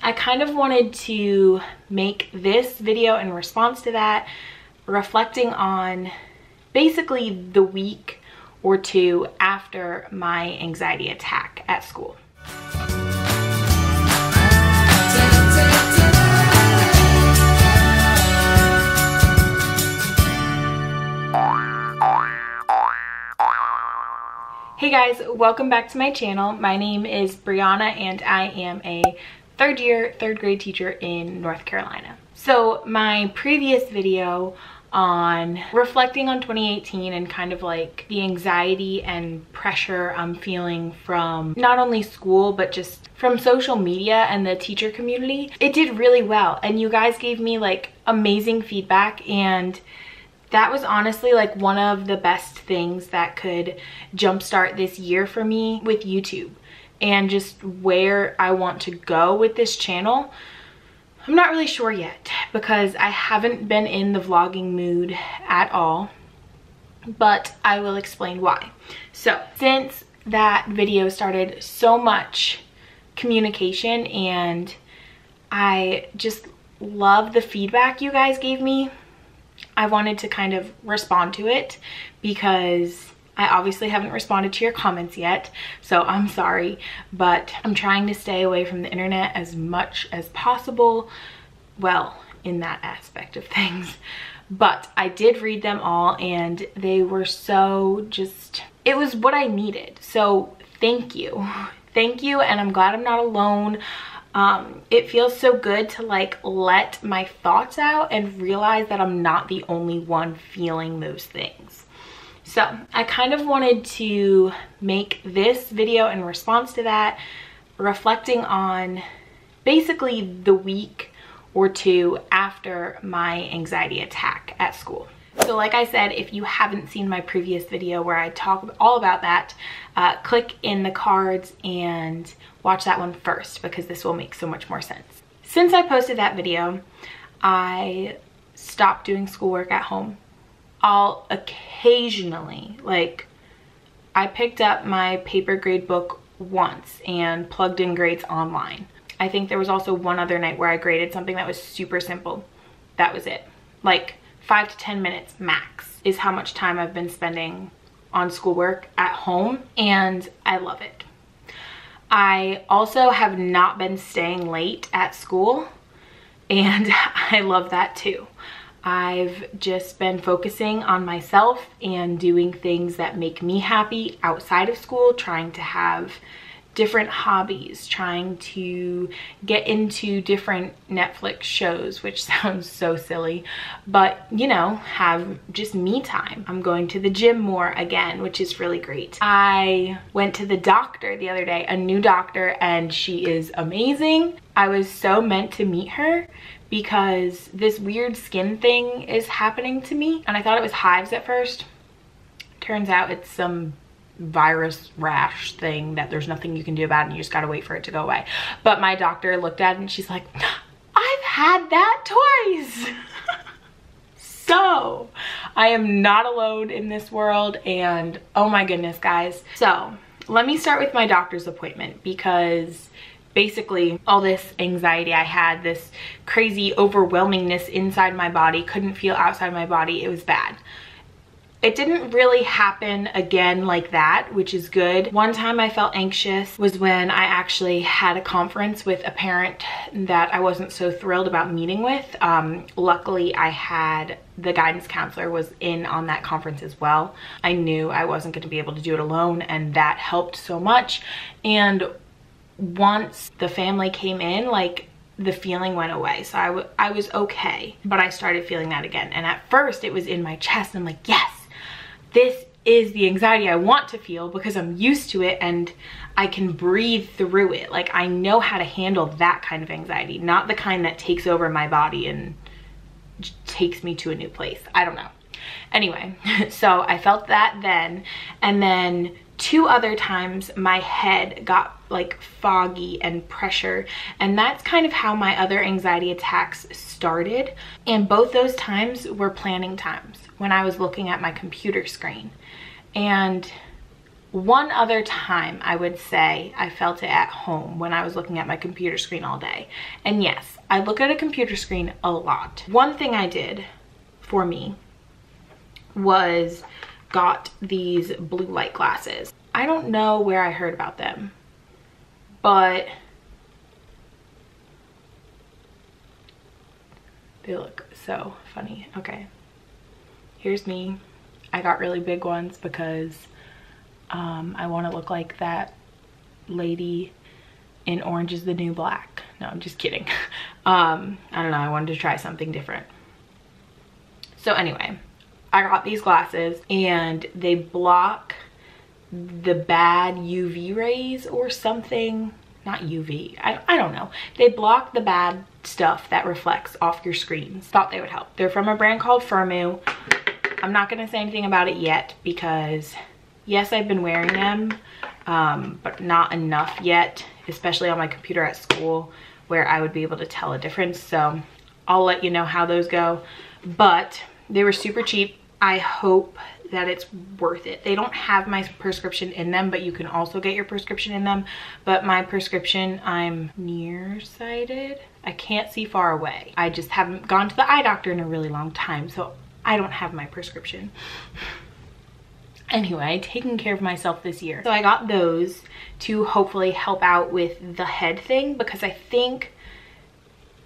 I kind of wanted to make this video in response to that, reflecting on basically the week or two after my anxiety attack at school. Hey guys, welcome back to my channel. My name is Brianna and I am a third grade teacher in North Carolina. So my previous video on reflecting on 2018 and kind of like the anxiety and pressure I'm feeling from not only school but just from social media and the teacher community, it did really well and you guys gave me like amazing feedback, and that was honestly like one of the best things that could jumpstart this year for me with YouTube and just where I want to go with this channel. I'm not really sure yet because I haven't been in the vlogging mood at all, but I will explain why. So since that video started so much communication and I just love the feedback you guys gave me, I wanted to kind of respond to it because I obviously haven't responded to your comments yet, so I'm sorry, but I'm trying to stay away from the internet as much as possible, well, in that aspect of things. But I did read them all and they were so just, it was what I needed. So thank you. Thank you, and I'm glad I'm not alone. It feels so good to like let my thoughts out and realize that I'm not the only one feeling those things. So I kind of wanted to make this video in response to that, reflecting on basically the week or two after my anxiety attack at school. So like I said, if you haven't seen my previous video where I talk all about that, click in the cards and watch that one first because this will make so much more sense. Since I posted that video, I stopped doing schoolwork at home. I'll occasionally, like, I picked up my paper grade book once and plugged in grades online. I think there was also one other night where I graded something that was super simple. That was it. Like 5 to 10 minutes max is how much time I've been spending on schoolwork at home, and I love it. I also have not been staying late at school, and I love that too. I've just been focusing on myself and doing things that make me happy outside of school, trying to have different hobbies, trying to get into different Netflix shows, which sounds so silly, but you know, have just me time. I'm going to the gym more again, which is really great. I went to the doctor the other day, a new doctor, and she is amazing. I was so meant to meet her because this weird skin thing is happening to me, and I thought it was hives at first. Turns out it's some virus rash thing that there's nothing you can do about it and you just gotta wait for it to go away. But my doctor looked at it and she's like, I've had that twice. So I am not alone in this world, and oh my goodness guys. So let me start with my doctor's appointment, because basically all this anxiety I had, this crazy overwhelmingness inside my body, couldn't feel outside my body, it was bad. It didn't really happen again like that, which is good. One time I felt anxious was when I actually had a conference with a parent that I wasn't so thrilled about meeting with. Luckily, I had the guidance counselor was in on that conference as well. I knew I wasn't going to be able to do it alone, and that helped so much. And once the family came in, like, the feeling went away. So I was okay, but I started feeling that again. And at first it was in my chest. I'm like, yes, this is the anxiety I want to feel because I'm used to it and I can breathe through it. Like, I know how to handle that kind of anxiety, not the kind that takes over my body and takes me to a new place. I don't know. Anyway, so I felt that then, and then 2 other times my head got like foggy and pressure, and that's kind of how my other anxiety attacks started. And both those times were planning times when I was looking at my computer screen. And One other time I would say I felt it at home when I was looking at my computer screen all day. And yes, I look at a computer screen a lot. One thing I did for me was got these blue light glasses. I don't know where I heard about them, but they look so funny. Okay, here's me. I got really big ones because I want to look like that lady in Orange is the New Black. No, I'm just kidding. I don't know, I wanted to try something different. So anyway, I got these glasses and they block the bad UV rays or something. Not UV, I don't know. They block the bad stuff that reflects off your screens. Thought they would help. They're from a brand called Firmoo. I'm not gonna say anything about it yet because yes, I've been wearing them, but not enough yet, especially on my computer at school where I would be able to tell a difference. So I'll let you know how those go. But they were super cheap. I hope that it's worth it. They don't have my prescription in them, but you can also get your prescription in them. But my prescription, I'm nearsighted. I can't see far away. I just haven't gone to the eye doctor in a really long time, so I don't have my prescription. Anyway, taking care of myself this year. So I got those to hopefully help out with the head thing, because I think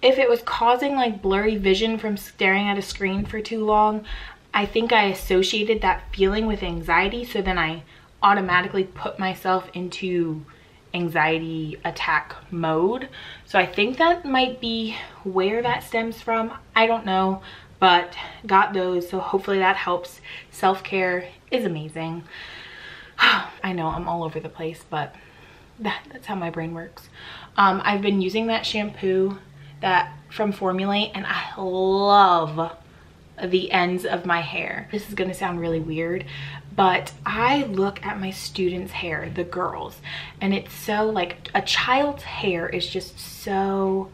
if it was causing like blurry vision from staring at a screen for too long, I think I associated that feeling with anxiety. So then I automatically put myself into anxiety attack mode. So I think that might be where that stems from. I don't know, but got those. So hopefully that helps. Self-care is amazing. I know I'm all over the place, but that's how my brain works. I've been using that shampoo from Formulate, and I love the ends of my hair. This is gonna sound really weird, but I look at my students' hair, the girls, and it's so like a child's hair is just so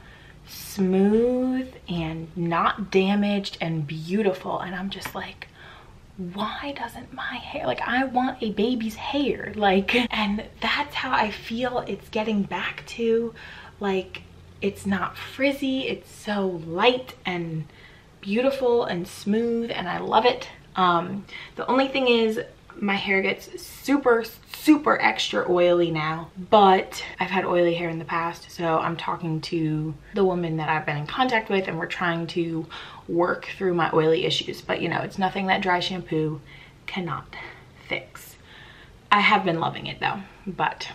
smooth and not damaged and beautiful, and I'm just like, why doesn't my hair, like I want a baby's hair, like, and that's how I feel it's getting back to. Like, it's not frizzy, it's so light and beautiful and smooth, and I love it. The only thing is my hair gets super extra oily now, but I've had oily hair in the past, so I'm talking to the woman that I've been in contact with, and we're trying to work through my oily issues. But you know, it's nothing that dry shampoo cannot fix. I have been loving it though, but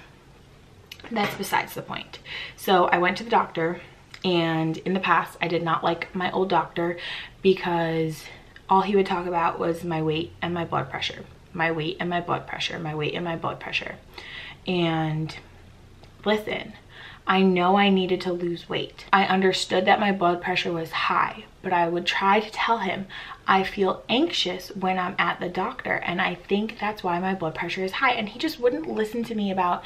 that's besides the point. So I went to the doctor, and in the past I did not like my old doctor because all he would talk about was my weight and my blood pressure, my weight and my blood pressure, my weight and my blood pressure. And listen, I know I needed to lose weight. I understood that my blood pressure was high, but I would try to tell him I feel anxious when I'm at the doctor, and I think that's why my blood pressure is high. And he just wouldn't listen to me about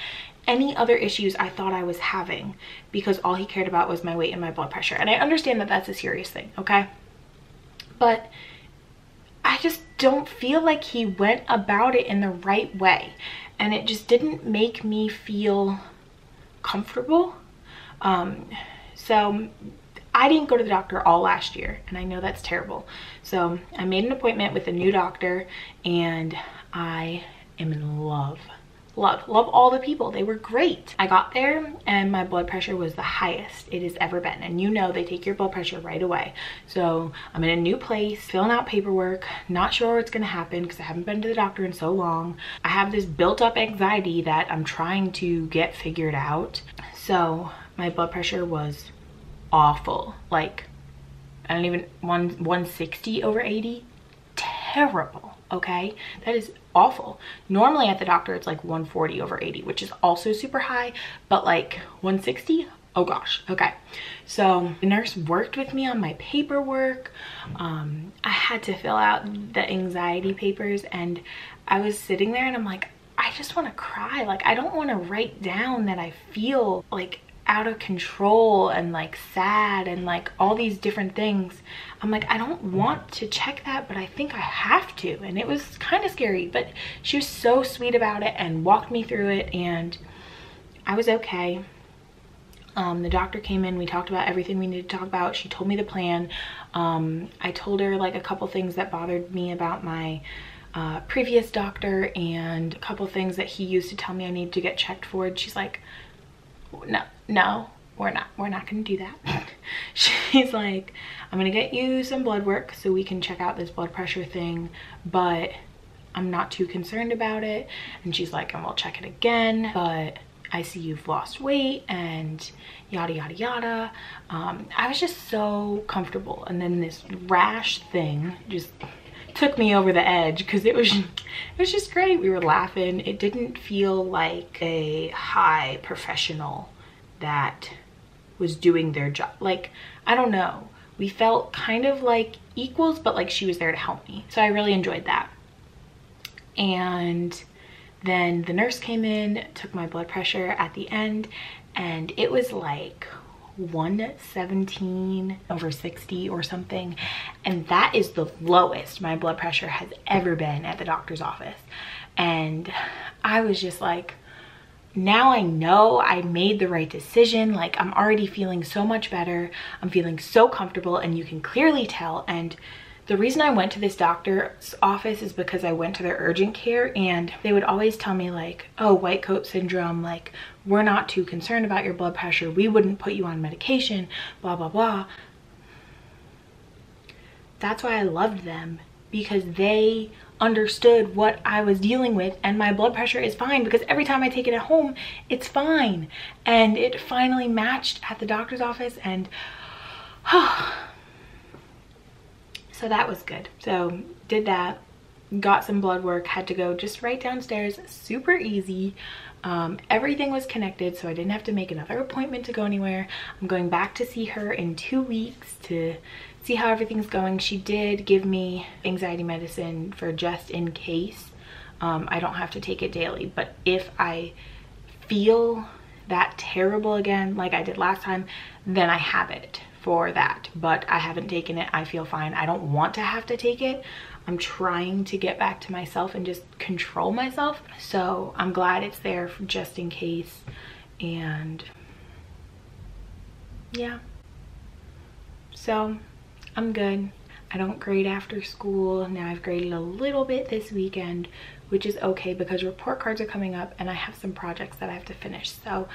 any other issues I thought I was having, because all he cared about was my weight and my blood pressure. And I understand that that's a serious thing, okay? But I just don't feel like he went about it in the right way, and it just didn't make me feel comfortable. So I didn't go to the doctor all last year, and I know that's terrible. So I made an appointment with a new doctor, and I am in love all the people. They were great. I got there and my blood pressure was the highest it has ever been, and you know they take your blood pressure right away. So I'm in a new place, filling out paperwork, not sure what's gonna happen because I haven't been to the doctor in so long. I have this built up anxiety that I'm trying to get figured out. So my blood pressure was awful. Like, I don't even, 160 over 80, terrible. Okay, that is awful. Normally at the doctor it's like 140 over 80, which is also super high, but like 160, oh gosh. Okay, so the nurse worked with me on my paperwork. I had to fill out the anxiety papers, and I was sitting there and I'm like, I just want to cry. Like, I don't want to write down that I feel like out of control and like sad and like all these different things. I'm like, I don't want to check that, but I think I have to. And it was kind of scary, but she was so sweet about it and walked me through it, and I was okay. The doctor came in, we talked about everything we needed to talk about. She told me the plan. I told her like a couple things that bothered me about my previous doctor and a couple things that he used to tell me I needed to get checked for. And she's like, no, we're not gonna do that. She's like, I'm gonna get you some blood work so we can check out this blood pressure thing, but I'm not too concerned about it. And she's like, and we'll check it again, but I see you've lost weight and yada yada yada. I was just so comfortable, and then this rash thing just took me over the edge because it was just great. We were laughing. It didn't feel like a high professional that was doing their job. Like, I don't know, we felt kind of like equals, but like she was there to help me, so I really enjoyed that. And then the nurse came in, took my blood pressure at the end, and it was like 117/60 or something, and that is the lowest my blood pressure has ever been at the doctor's office. And I was just like, now I know I made the right decision. Like, I'm already feeling so much better, I'm feeling so comfortable, and you can clearly tell. And the reason I went to this doctor's office is because I went to their urgent care, and they would always tell me like, oh, white coat syndrome, like, we're not too concerned about your blood pressure, we wouldn't put you on medication, blah blah blah. That's why I loved them, because they understood what I was dealing with, and my blood pressure is fine because every time I take it at home, it's fine. And it finally matched at the doctor's office, and so that was good. So did that, got some blood work, had to go just right downstairs, super easy. Everything was connected, so I didn't have to make another appointment to go anywhere. I'm going back to see her in 2 weeks to see how everything's going. She did give me anxiety medicine for just in case. I don't have to take it daily, but if I feel that terrible again like I did last time, then I have it for that. But I haven't taken it, I feel fine. I don't want to have to take it. I'm trying to get back to myself and just control myself, so I'm glad it's there for just in case. And yeah, so I'm good. I don't grade after school now. I've graded a little bit this weekend, which is okay because report cards are coming up and I have some projects that I have to finish, so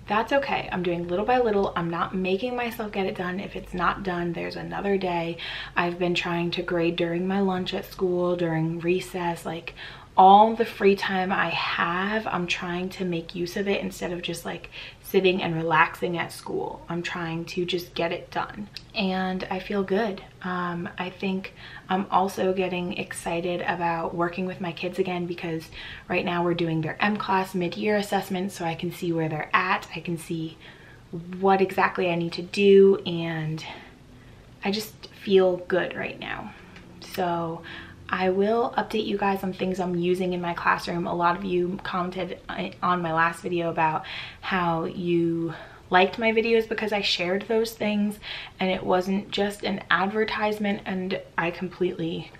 that's okay. I'm doing little by little. I'm not making myself get it done. If it's not done, there's another day. I've been trying to grade during my lunch at school, during recess, like all the free time I have, I'm trying to make use of it instead of just like sitting and relaxing at school. I'm trying to just get it done, and I feel good. I think I'm also getting excited about working with my kids again, because right now we're doing their M-Class mid-year assessment, so I can see where they're at. I can see what exactly I need to do, and I just feel good right now. So I will update you guys on things I'm using in my classroom. A lot of you commented on my last video about how you liked my videos because I shared those things and it wasn't just an advertisement, and I completely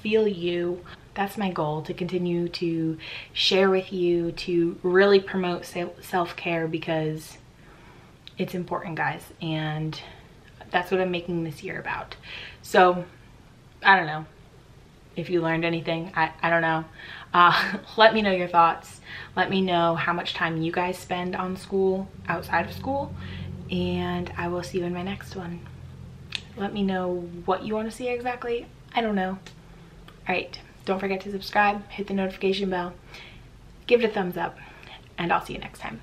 feel you. That's my goal, to continue to share with you, to really promote self-care, because it's important, guys, and that's what I'm making this year about. So I don't know if you learned anything. I don't know. Let me know your thoughts. Let me know how much time you guys spend on school, outside of school, and I will see you in my next one. Let me know what you want to see exactly. I don't know. All right, don't forget to subscribe, hit the notification bell, give it a thumbs up, and I'll see you next time.